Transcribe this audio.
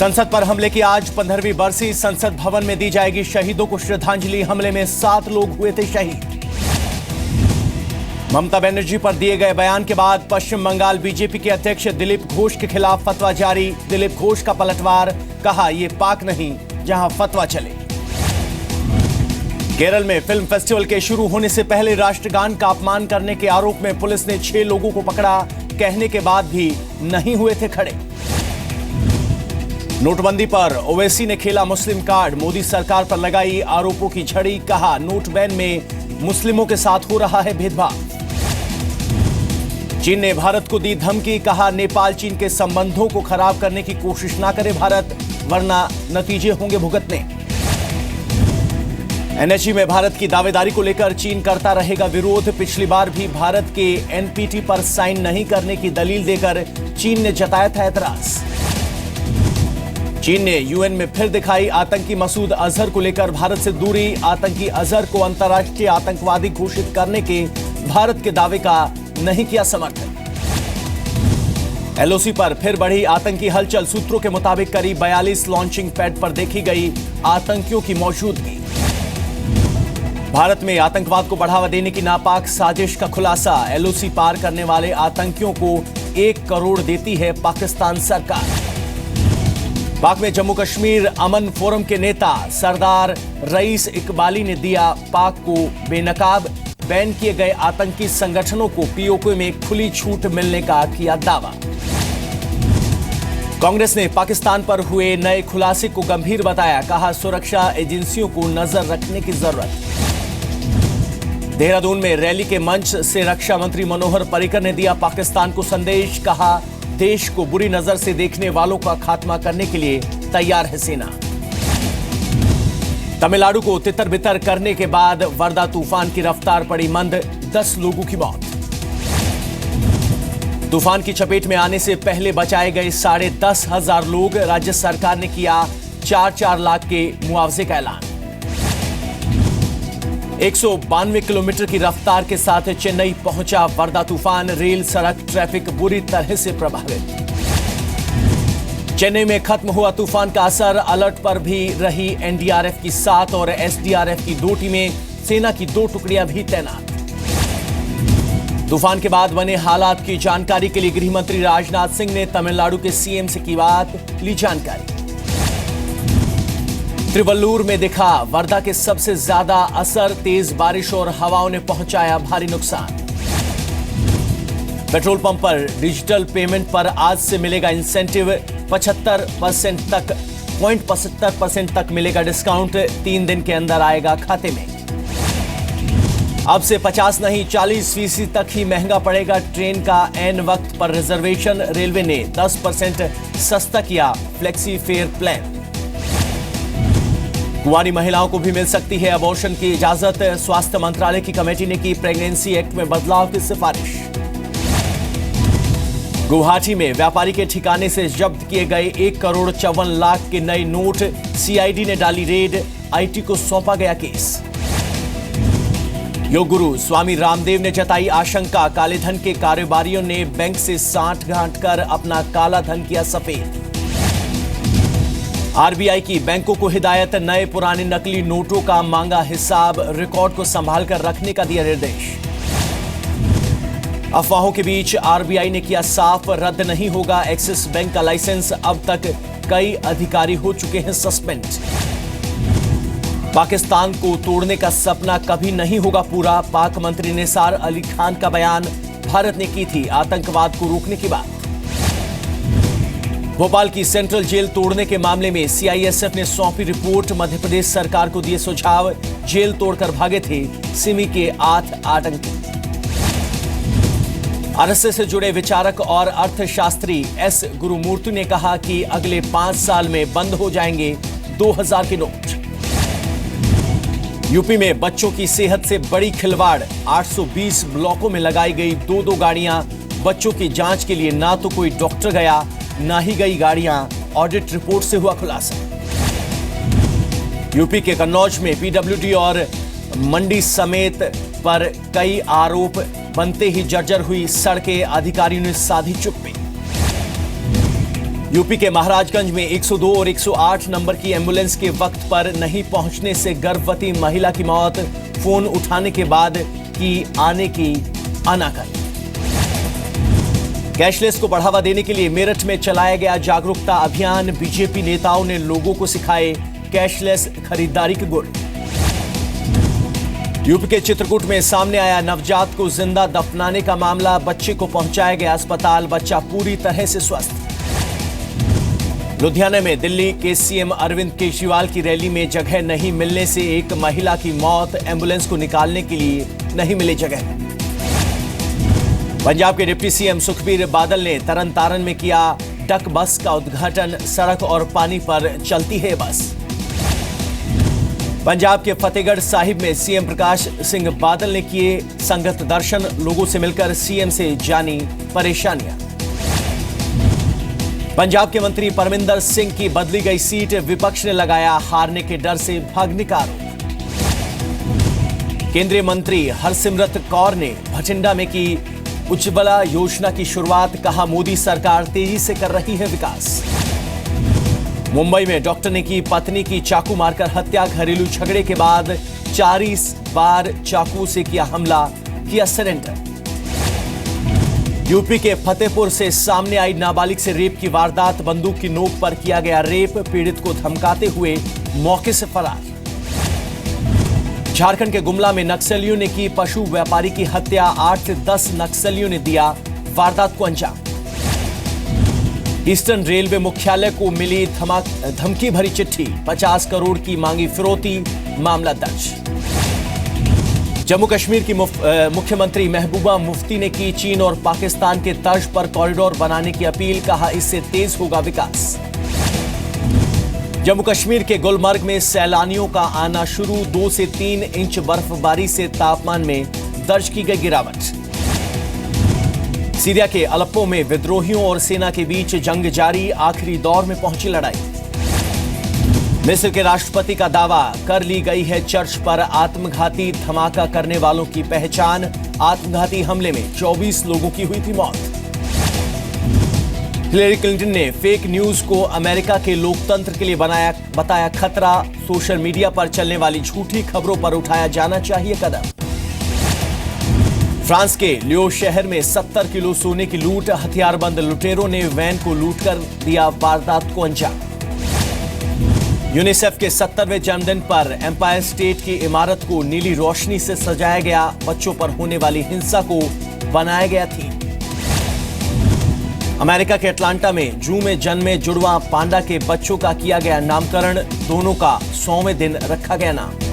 संसद पर हमले की आज 15वीं बरसी। संसद भवन में दी जाएगी शहीदों को श्रद्धांजलि। हमले में 7 लोग हुए थे शहीद। ममता बनर्जी पर दिए गए बयान के बाद पश्चिम बंगाल बीजेपी के अध्यक्ष दिलीप घोष के खिलाफ फतवा जारी। दिलीप घोष का पलटवार, कहा यह पाक नहीं जहां फतवा चले। केरल में फिल्म फेस्टिवल के शुरू होने से पहले राष्ट्रगान का अपमान करने के आरोप में पुलिस ने 6 लोगों को पकड़ा। कहने के बाद भी नहीं हुए थे खड़े। नोटबंदी पर ओवैसी ने खेला मुस्लिम कार्ड। मोदी सरकार पर लगाई आरोपों की झड़ी। कहा नोट बैन में मुस्लिमों के साथ हो रहा है भेदभाव। चीन ने भारत को दी धमकी। कहा नेपाल चीन के संबंधों को खराब करने की कोशिश ना करे भारत, वरना नतीजे होंगे भुगतने। एनएचए में भारत की दावेदारी को लेकर चीन करता रहेगा विरोध। पिछली बार भी भारत के एनपीटी पर साइन नहीं करने की दलील देकर चीन ने जताया था एतराज। चीन ने यूएन में फिर दिखाई आतंकी मसूद अजहर को लेकर भारत से दूरी। आतंकी अजहर को अंतर्राष्ट्रीय आतंकवादी घोषित करने के भारत के दावे का नहीं किया समर्थन। एलओसी पर फिर बढ़ी आतंकी हलचल। सूत्रों के मुताबिक करीब 42 लॉन्चिंग पैड पर देखी गई आतंकियों की मौजूदगी। भारत में आतंकवाद को बढ़ावा देने की नापाक साजिश का खुलासा। एलओसी पार करने वाले आतंकियों को 1 करोड़ देती है पाकिस्तान सरकार। पाक में जम्मू कश्मीर अमन फोरम के नेता सरदार रईस इकबाली ने दिया पाक को बेनकाब। बैन किए गए आतंकी संगठनों को पीओके में खुली छूट मिलने का किया दावा। कांग्रेस ने पाकिस्तान पर हुए नए खुलासे को गंभीर बताया। कहा सुरक्षा एजेंसियों को नजर रखने की जरूरत। देहरादून में रैली के मंच से रक्षा मंत्री मनोहर पर्रिकर ने दिया पाकिस्तान को संदेश। कहा देश को बुरी नजर से देखने वालों का खात्मा करने के लिए तैयार है सेना। तमिलनाडु को तितर-बितर करने के बाद वर्दा तूफान की रफ्तार पड़ी मंद। 10 लोगों की मौत। तूफान की चपेट में आने से पहले बचाए गए 10,500 लोग। राज्य सरकार ने किया 4-4 लाख के मुआवजे का ऐलान। 192 किलोमीटर की रफ्तार के साथ चेन्नई पहुंचा वर्दा तूफान। रेल सड़क ट्रैफिक बुरी तरह से प्रभावित। चेन्नई में खत्म हुआ तूफान का असर। अलर्ट पर भी रही एनडीआरएफ की 7 और एसडीआरएफ की 2 टीमें। सेना की 2 टुकड़ियां भी तैनात। तूफान के बाद बने हालात की जानकारी के लिए गृह मंत्री राजनाथ सिंह ने तमिलनाडु के सीएम से की बात, ली जानकारी। त्रिवल्लूर में दिखा वर्दा के सबसे ज्यादा असर। तेज बारिश और हवाओं ने पहुंचाया भारी नुकसान। पेट्रोल पंप पर डिजिटल पेमेंट पर आज से मिलेगा इंसेंटिव। 75% तक 0.75% तक मिलेगा डिस्काउंट। 3 दिन के अंदर आएगा खाते में। अब से 50 नहीं 40% तक ही महंगा पड़ेगा ट्रेन का एन वक्त पर रिजर्वेशन। रेलवे ने 10% सस्ता किया फ्लेक्सी फेयर प्लान। कुंवारी महिलाओं को भी मिल सकती है अबॉर्शन की इजाजत। स्वास्थ्य मंत्रालय की कमेटी ने की प्रेगनेंसी एक्ट में बदलाव की सिफारिश। गुवाहाटी में व्यापारी के ठिकाने से जब्त किए गए 1 करोड़ 54 लाख के नए नोट। सीआईडी ने डाली रेड। आईटी को सौंपा गया केस। योग गुरु स्वामी रामदेव ने जताई आशंका। काले धन के कारोबारियों ने बैंक से साठ गांठ कर अपना काला धन किया सफेद। आरबीआई की बैंकों को हिदायत। नए पुराने नकली नोटों का मांगा हिसाब। रिकॉर्ड को संभाल कर रखने का दिया निर्देश। अफवाहों के बीच आरबीआई ने किया साफ, रद्द नहीं होगा एक्सिस बैंक का लाइसेंस। अब तक कई अधिकारी हो चुके हैं सस्पेंड। पाकिस्तान को तोड़ने का सपना कभी नहीं होगा पूरा। पाक मंत्री निसार अली खान का बयान। भारत ने की थी आतंकवाद को रोकने की बात। भोपाल की सेंट्रल जेल तोड़ने के मामले में सीआईएसएफ ने सौंपी रिपोर्ट। मध्य प्रदेश सरकार को दिए सुझाव। जेल तोड़कर भागे थे सिमी के 8 आतंकी। आरएसएस से जुड़े विचारक और अर्थशास्त्री एस गुरुमूर्ति ने कहा कि अगले 5 साल में बंद हो जाएंगे 2000 के नोट। यूपी में बच्चों की सेहत से बड़ी खिलवाड़। 820 ब्लॉकों में लगाई गई 2-2 गाड़ियां। बच्चों की जांच के लिए ना तो कोई डॉक्टर गया, ना ही गई गाड़ियां। ऑडिट रिपोर्ट से हुआ खुलासा। यूपी के कन्नौज में पीडब्ल्यूडी और मंडी समेत पर कई आरोप बनते ही जर्जर हुई सड़कें। अधिकारियों ने साधी चुप्पी। यूपी के महाराजगंज में 102 और 108 नंबर की एम्बुलेंस के वक्त पर नहीं पहुंचने से गर्भवती महिला की मौत, फोन उठाने के बाद की आने की आनाकानी। कैशलेस को बढ़ावा देने के लिए मेरठ में चलाया गया जागरूकता अभियान, बीजेपी नेताओं ने लोगों को सिखाए कैशलेस खरीदारी के गुर। यूपी के चित्रकूट में सामने आया नवजात को जिंदा दफनाने का मामला, बच्चे को पहुंचाया गया अस्पताल, बच्चा पूरी तरह से स्वस्थ। लुधियाना में दिल्ली के सीएम अरविंद केजरीवाल की रैली में जगह नहीं मिलने से एक महिला की मौत, एम्बुलेंस को निकालने के लिए नहीं मिली जगह। पंजाब के डिप्टी सीएम सुखबीर बादल ने तरन तारन में किया डक बस का उद्घाटन, सड़क और पानी पर चलती है बस। पंजाब के फतेहगढ़ साहिब में सीएम प्रकाश सिंह बादल ने किए संगत दर्शन, लोगों से मिलकर सीएम से जानी परेशानियां। पंजाब के मंत्री परमिंदर सिंह की बदली गई सीट, विपक्ष ने लगाया हारने के डर से भागने का आरोप। केंद्रीय मंत्री हरसिमरत कौर ने भटिंडा में की उज्ज्वला योजना की शुरुआत, कहा मोदी सरकार तेजी से कर रही है विकास। मुंबई में डॉक्टर ने की पत्नी की चाकू मारकर हत्या, घरेलू झगड़े के बाद 40 बार चाकू से किया हमला, किया सरेंडर। यूपी के फतेहपुर से सामने आई नाबालिग से रेप की वारदात, बंदूक की नोक पर किया गया रेप, पीड़ित को धमकाते हुए मौके से फरार। झारखंड के गुमला में नक्सलियों ने की पशु व्यापारी की हत्या, 8 से 10 नक्सलियों ने दिया वारदात को अंजाम। ईस्टर्न रेलवे मुख्यालय को मिली धमकी भरी चिट्ठी, 50 करोड़ की मांगी फिरौती, मामला दर्ज। जम्मू कश्मीर की मुख्यमंत्री महबूबा मुफ्ती ने की चीन और पाकिस्तान के तर्ज पर कॉरिडोर बनाने की अपील, कहा इससे तेज होगा विकास। जम्मू कश्मीर के गुलमर्ग में सैलानियों का आना शुरू, 2 से 3 इंच बर्फबारी से तापमान में दर्ज की गई गिरावट। सीरिया के अलेप्पो में विद्रोहियों और सेना के बीच जंग जारी, आखिरी दौर में पहुंची लड़ाई। मिस्र के राष्ट्रपति का दावा, कर ली गई है चर्च पर आत्मघाती धमाका करने वालों की पहचान, आत्मघाती हमले में 24 लोगों की हुई थी मौत। हिलेरी क्लिंटन ने फेक न्यूज को अमेरिका के लोकतंत्र के लिए बताया खतरा, सोशल मीडिया पर चलने वाली झूठी खबरों पर उठाया जाना चाहिए कदम। फ्रांस के लियो शहर में 70 किलो सोने की लूट, हथियारबंद लुटेरों ने वैन को लूटकर दिया वारदात को अंजाम। यूनिसेफ के 70वें जन्मदिन पर एम्पायर स्टेट की इमारत को नीली रोशनी से सजाया गया, बच्चों पर होने वाली हिंसा को बनाया गया थी। अमेरिका के अटलांटा में जू में जन्मे जुड़वा पांडा के बच्चों का किया गया नामकरण, दोनों का 100वें दिन रखा गया नाम।